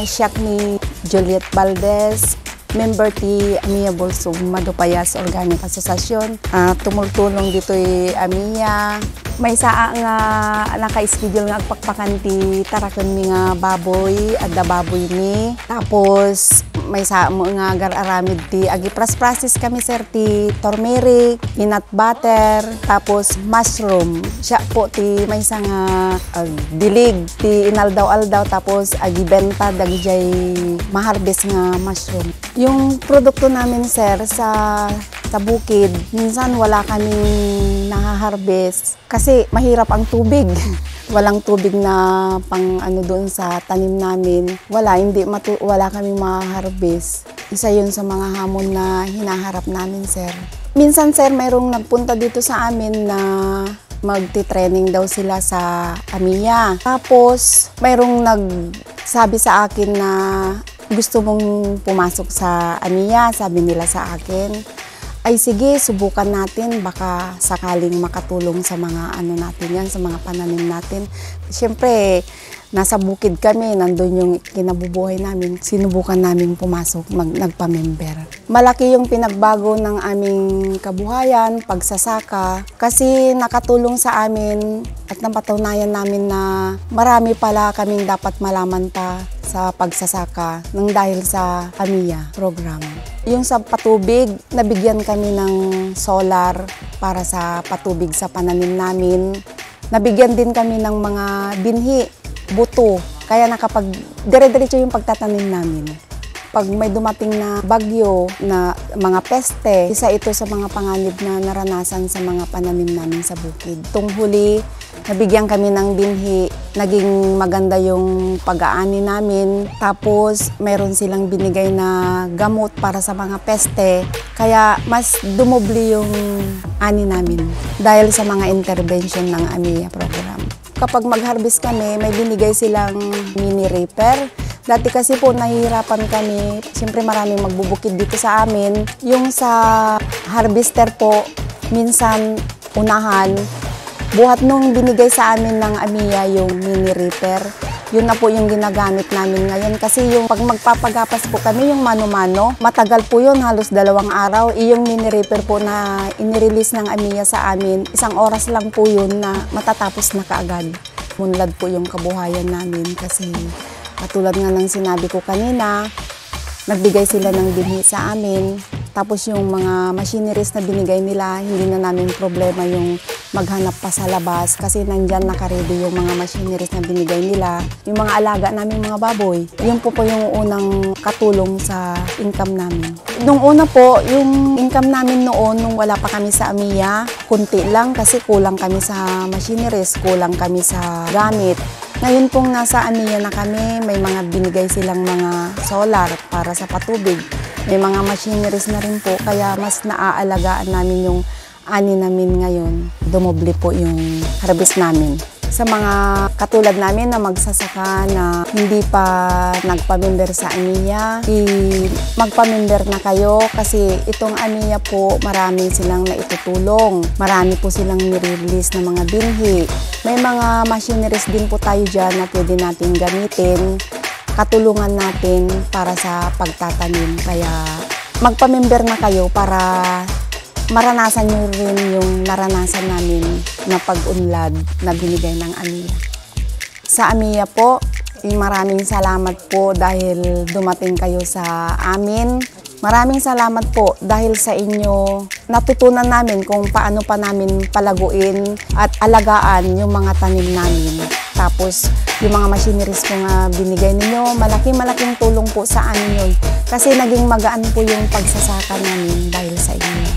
siyak ni Juliet Valdez, member ti Amiya Bulsog Madupayas Organic Association. Tumultulong dito Amiya. May saa nga naka-schedule nga agpakpakan ti tarakon mi nga baboy, adda baboy mi. Tapos may saa mo nga aramid ti agipras-prasis kami sir ti turmeric, peanut butter, tapos mushroom. Siya po ti may sa nga dilig ti inaldaw-aldaw tapos agibenta dagjay maharbis nga mushroom. Yung produkto namin sir sa bukid, minsan wala kaming nahaharbis kasi mahirap ang tubig. Walang tubig na pang doon sa tanim namin. Wala kaming mahaharbis. Isa yun sa mga hamon na hinaharap namin sir. Minsan sir, mayroong nagpunta dito sa amin na magti-training daw sila sa Amiya. Tapos mayroong nagsabi sa akin na gusto mong pumasok sa Amiya, sabi nila sa akin. Ay sige, subukan natin, baka sakaling makatulong sa mga natin yan, sa mga pananim natin. Siyempre, nasa bukid kami, nandun yung kinabubuhay namin, sinubukan namin pumasok, nagpa-member. Malaki yung pinagbago ng aming kabuhayan, pagsasaka, kasi nakatulong sa amin at napatunayan namin na marami pala kaming dapat malaman pa sa pagsasaka nang dahil sa Amiya program. Yung sa patubig, nabigyan kami ng solar para sa patubig sa pananim namin. Nabigyan din kami ng mga binhi, buto, kaya dire-diretso yung pagtatanim namin. Pag may dumating na bagyo, na mga peste, isa ito sa mga panganib na naranasan sa mga pananim namin sa bukid. Tunghuli, nabigyan kami ng binhi, naging maganda yung pag-aani namin. Tapos, mayroon silang binigay na gamot para sa mga peste. Kaya, mas dumubli yung ani namin dahil sa mga intervention ng Amiya program. Kapag mag-harvest kami, may binigay silang mini reaper. Dati kasi po nahihirapan kami, siyempre maraming magbubukid dito sa amin. Yung sa harvester po, minsan unahan, buhat nung binigay sa amin ng Amiya yung mini reaper, yun na po yung ginagamit namin ngayon. Kasi yung pag magpapagapas po kami, yung mano-mano, matagal po yun, halos 2 araw. Yung mini reaper po na inirelease ng Amiya sa amin, 1 oras lang po yun na matatapos na kaagad. Munlad po yung kabuhayan namin kasi katulad nga ng sinabi ko kanina, nagbigay sila ng binhi sa amin. Tapos yung mga machineries na binigay nila, hindi na namin problema yung maghanap pa sa labas kasi nandyan nakaredy yung mga machineries na binigay nila. Yung mga alaga namin mga baboy, yun po yung unang katulong sa income namin. Nung una po, yung income namin noon, nung wala pa kami sa Amiya, kunti lang kasi kulang kami sa machineries, kulang kami sa gamit. Ngayon pong nasa Amiya na kami, may mga binigay silang mga solar para sa patubig. May mga machineries na rin po, kaya mas naaalagaan namin yung ani namin ngayon. Dumoble po yung harvest namin. Sa mga katulad namin na magsasaka na hindi pa nagpamember sa Amiya, magpamember na kayo kasi itong Amiya po marami silang naitutulong. Marami po silang nire-release na mga binhi. May mga machineries din po tayo dyan na pwede natin gamitin, katulungan natin para sa pagtatanim. Kaya magpamember na kayo para maranasan nyo rin yung naranasan namin na pag-unlad na binigay ng Amiya. Sa Amiya po, maraming salamat po dahil dumating kayo sa amin. Maraming salamat po dahil sa inyo natutunan namin kung paano pa namin palaguin at alagaan yung mga tanim namin. Tapos yung mga machineries ko nga binigay ninyo, malaking tulong po sa amin yun. Kasi naging magaan po yung pagsasaka namin dahil sa inyo.